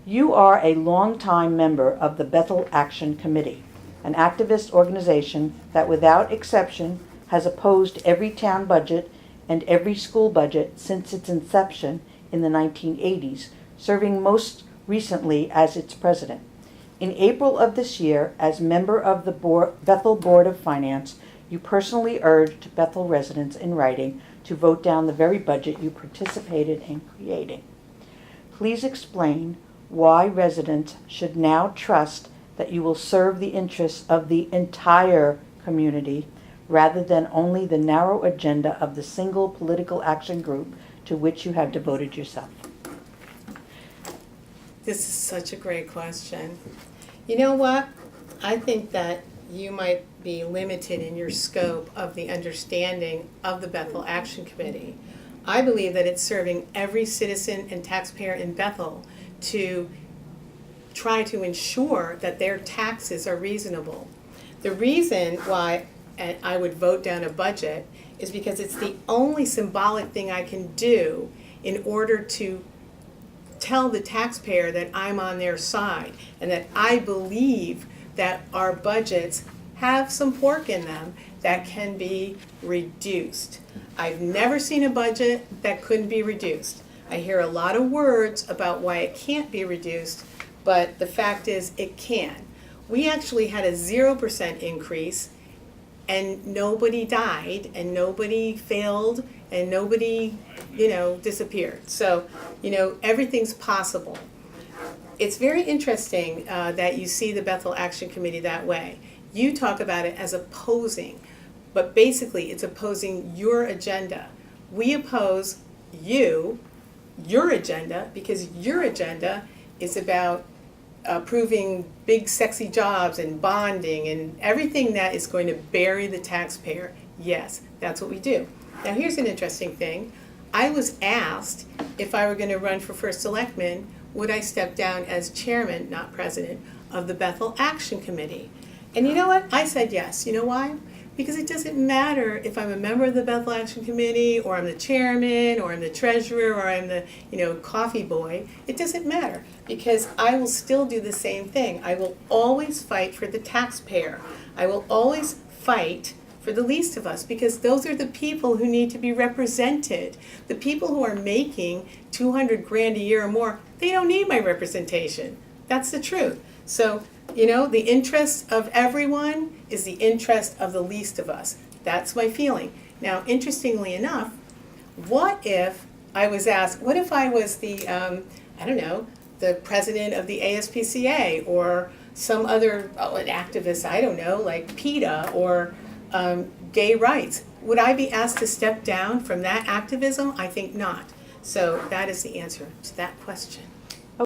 You are a longtime member of the Bethel Action Committee, an activist organization that without exception has opposed every town budget and every school budget since its inception in the 1980s, serving most recently as its president. In April of this year, as member of the Bethel Board of Finance, you personally urged Bethel residents in writing to vote down the very budget you participated in creating. Please explain why residents should now trust that you will serve the interests of the entire community rather than only the narrow agenda of the single political action group to which you have devoted yourself. This is such a great question. You know what? I think that you might be limited in your scope of the understanding of the Bethel Action Committee. I believe that it's serving every citizen and taxpayer in Bethel to try to ensure that their taxes are reasonable. The reason why I would vote down a budget is because it's the only symbolic thing I can do in order to tell the taxpayer that I'm on their side and that I believe that our budgets have some pork in them that can be reduced. I've never seen a budget that couldn't be reduced. I hear a lot of words about why it can't be reduced, but the fact is it can. We actually had a 0% increase and nobody died and nobody failed and nobody, disappeared. So, everything's possible. It's very interesting that you see the Bethel Action Committee that way. You talk about it as opposing, but basically it's opposing your agenda. We oppose your agenda, because your agenda is about approving big sexy jobs and bonding and everything that is going to bury the taxpayer. Yes, that's what we do. Now here's an interesting thing. I was asked if I were going to run for first selectman, would I step down as chairman, not president, of the Bethel Action Committee? And you know what? I said yes. You know why? Because it doesn't matter if I'm a member of the Bethel Action Committee, or I'm the chairman, or I'm the treasurer, or I'm the coffee boy. It doesn't matter, because I will still do the same thing. I will always fight for the taxpayer. I will always fight for the least of us, because those are the people who need to be represented. The people who are making $200,000 a year or more, they don't need my representation. That's the truth. So, the interest of everyone is the interest of the least of us. That's my feeling. Now, interestingly enough, what if I was asked, what if I was the, the president of the ASPCA, or some other an activist, like PETA, or gay rights? Would I be asked to step down from that activism? I think not. So that is the answer to that question.